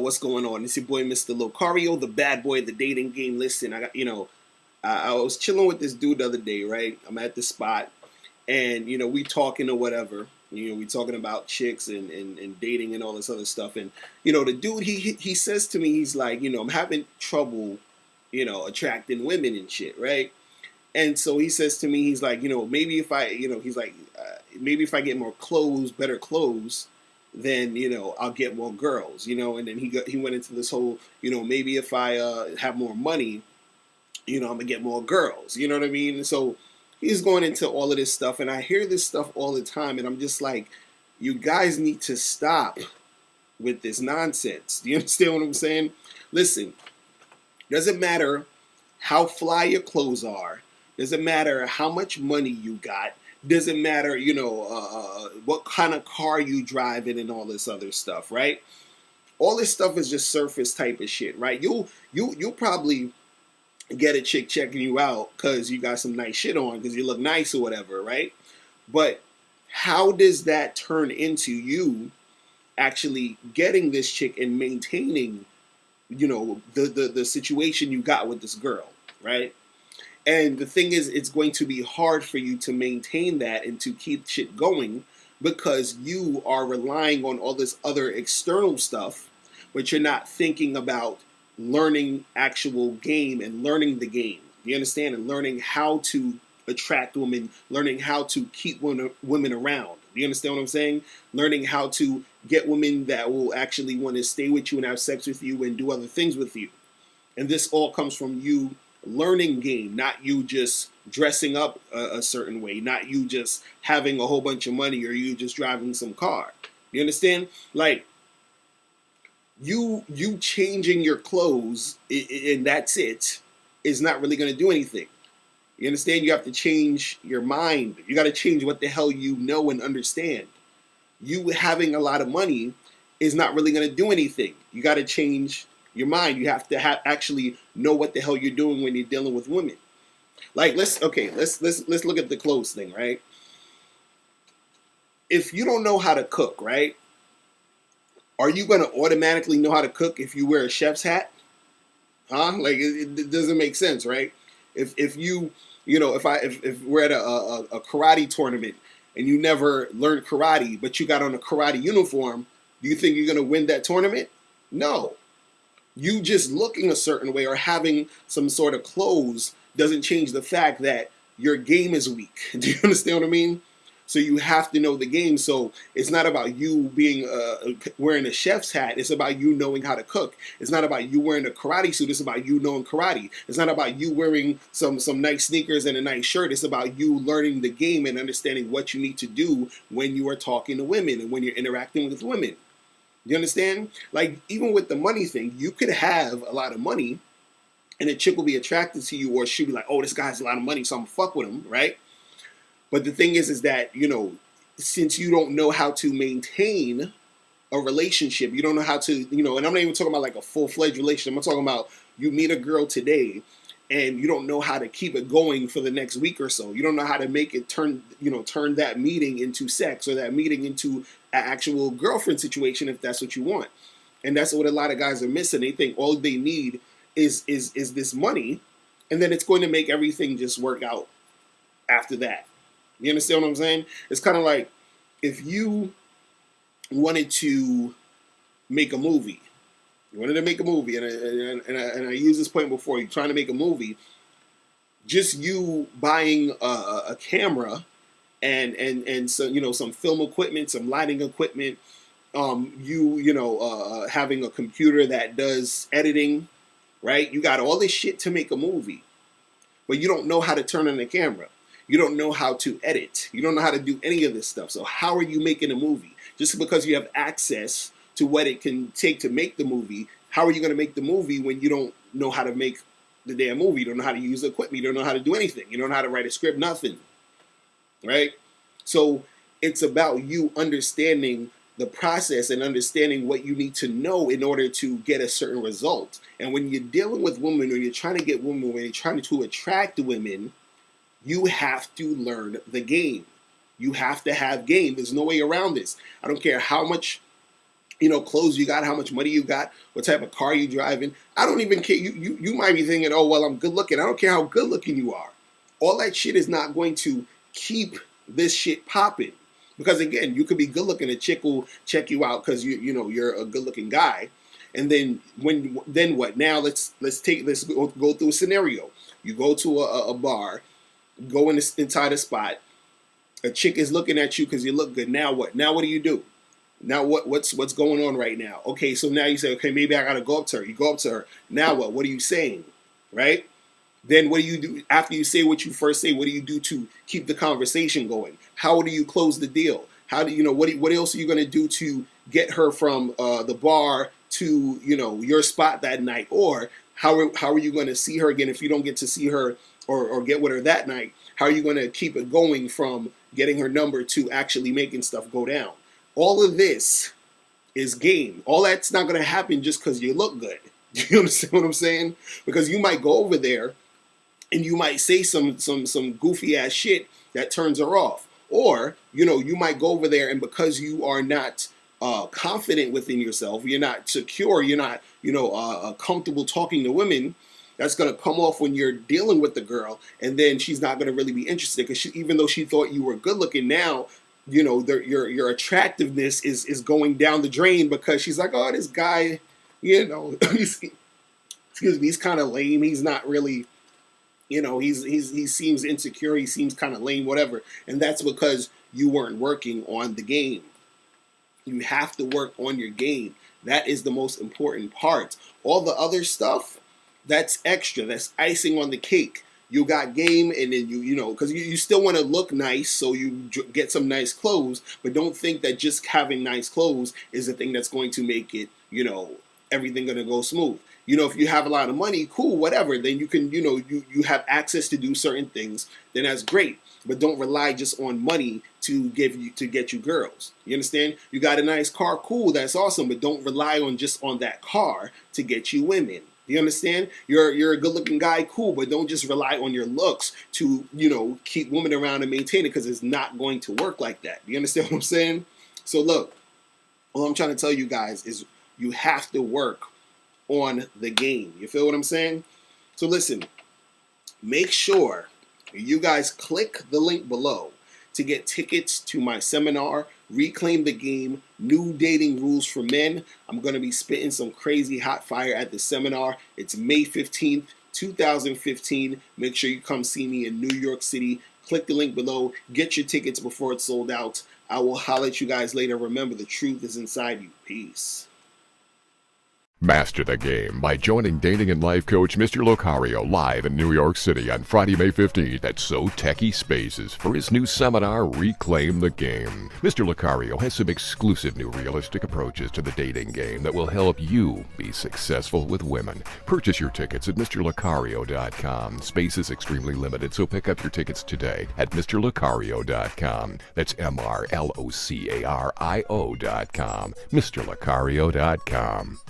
what's going on? It's your boy, Mr. Locario, the bad boy of the dating game. Listen, I got, I was chilling with this dude the other day, right? I'm at the spot, and we talking or whatever. We talking about chicks and dating and all this other stuff. And the dude he says to me, he's like, I'm having trouble, attracting women and shit, right? And so he says to me, he's like, maybe if I, he's like, maybe if I get more clothes, better clothes, then I'll get more girls, And then he went into this whole, maybe if I have more money, I'm gonna get more girls. You know what I mean? And so he's going into all of this stuff, and I hear this stuff all the time, and I'm just like, you guys need to stop with this nonsense. Do you understand what I'm saying? Listen, doesn't matter how fly your clothes are. Doesn't matter how much money you got. Doesn't matter, what kind of car you driving and all this other stuff, right? All this stuff is just surface type of shit, right? You'll probably get a chick checking you out because you got some nice shit on because you look nice or whatever, right? But how does that turn into you actually getting this chick and maintaining, the situation you got with this girl, right? And the thing is, it's going to be hard for you to maintain that and to keep shit going because you are relying on all this other external stuff, but you're not thinking about learning actual game and learning the game. You understand? And learning how to attract women, learning how to keep women around. You understand what I'm saying? Learning how to get women that will actually want to stay with you and have sex with you and do other things with you. And this all comes from you learning game, not you just dressing up a certain way, not you just having a whole bunch of money or you just driving some car. You understand? Like, you changing your clothes and that's it is not really going to do anything. You understand? You have to change your mind. You got to change what the hell you know and understand. You having a lot of money is not really going to do anything. You got to change your mind. You have to actually know what the hell you're doing when you're dealing with women. Like, let's look at the clothes thing, right? If you don't know how to cook, right? Are you going to automatically know how to cook if you wear a chef's hat? Huh? Like, it doesn't make sense, right? If you, if we're at a karate tournament and you never learned karate, but you got on a karate uniform, do you think you're going to win that tournament? No. You just looking a certain way or having some sort of clothes doesn't change the fact that your game is weak. Do you understand what I mean? So you have to know the game. So it's not about you being wearing a chef's hat. It's about you knowing how to cook. It's not about you wearing a karate suit. It's about you knowing karate. It's not about you wearing some nice sneakers and a nice shirt. It's about you learning the game and understanding what you need to do when you are talking to women and when you're interacting with women. You understand? Like, even with the money thing, you could have a lot of money and a chick will be attracted to you, or she'll be like, oh, this guy has a lot of money, so I'm gonna fuck with him, right? But the thing is that, since you don't know how to maintain a relationship, you don't know how to, and I'm not even talking about like a full-fledged relationship. I'm talking about you meet a girl today and you don't know how to keep it going for the next week or so. You don't know how to make it turn that meeting into sex or that meeting into an actual girlfriend situation if that's what you want. And that's what a lot of guys are missing. They think all they need is this money, and then it's going to make everything just work out after that. You understand what I'm saying? It's kind of like if you wanted to make a movie. You wanted to make a movie, and I used this point before. You're trying to make a movie. Just you buying a camera and so some film equipment, some lighting equipment. Having a computer that does editing, right? You got all this shit to make a movie, but you don't know how to turn on the camera. You don't know how to edit. You don't know how to do any of this stuff. So how are you making a movie? Just because you have access to what it can take to make the movie, how are you going to make the movie when you don't know how to make the damn movie? You don't know how to use the equipment. You don't know how to do anything. You don't know how to write a script, nothing. Right? So it's about you understanding the process and understanding what you need to know in order to get a certain result. And when you're dealing with women, when you're trying to get women, when you're trying to attract women, you have to learn the game. You have to have game. There's no way around this. I don't care how much clothes you got, how much money you got, what type of car you driving. I don't even care. You might be thinking, oh, well, I'm good looking. I don't care how good looking you are. All that shit is not going to keep this shit popping. Because again, you could be good looking, a chick will check you out because you're a good looking guy. And then then what? Now let's go through a scenario. You go to a bar, go inside a spot. A chick is looking at you because you look good. Now what? Now what do? Now what's going on right now? Okay, so now you say, okay, maybe I gotta go up to her. You go up to her. Now what? What are you saying? Right? Then what do you do after you say what you first say? What do you do to keep the conversation going? How do you close the deal? How do what else are you gonna do to get her from the bar to your spot that night? Or how are you gonna see her again if you don't get to see her or get with her that night? How are you gonna keep it going from getting her number to actually making stuff go down? All of this is game. All that's not going to happen just because you look good. Do you understand what I'm saying? Because you might go over there and you might say some goofy ass shit that turns her off. Or, you might go over there and because you are not confident within yourself, you're not secure, you're not, comfortable talking to women, that's going to come off when you're dealing with the girl. And then she's not going to really be interested because even though she thought you were good looking, now your attractiveness is going down the drain because she's like, oh, this guy, excuse me, he's kind of lame. He's not really, he seems insecure. He seems kind of lame, whatever. And that's because you weren't working on the game. You have to work on your game. That is the most important part. All the other stuff, that's extra. That's icing on the cake. You got game, and then because you still want to look nice, so you get some nice clothes, but don't think that just having nice clothes is the thing that's going to make it, everything going to go smooth. If you have a lot of money, cool, whatever, then you can, you have access to do certain things, then that's great. But don't rely just on money to get you girls. You understand? You got a nice car, cool, that's awesome, but don't rely on that car to get you women. You understand? You're a good-looking guy, cool, but don't just rely on your looks to, keep women around and maintain it because it's not going to work like that. You understand what I'm saying? So look, all I'm trying to tell you guys is you have to work on the game. You feel what I'm saying? So listen, make sure you guys click the link below to get tickets to my seminar, Reclaim the Game, New Dating Rules for Men. I'm going to be spitting some crazy hot fire at the seminar. It's May 15th, 2015. Make sure you come see me in New York City. Click the link below. Get your tickets before it's sold out. I will holler at you guys later. Remember, the truth is inside you. Peace. Master the game by joining dating and life coach Mr. Locario live in New York City on Friday, May 15th at So Techie Spaces for his new seminar, Reclaim the Game. Mr. Locario has some exclusive new realistic approaches to the dating game that will help you be successful with women. Purchase your tickets at MrLocario.com. Space is extremely limited, so pick up your tickets today at MrLocario.com. That's MrLocario.com. MrLocario.com.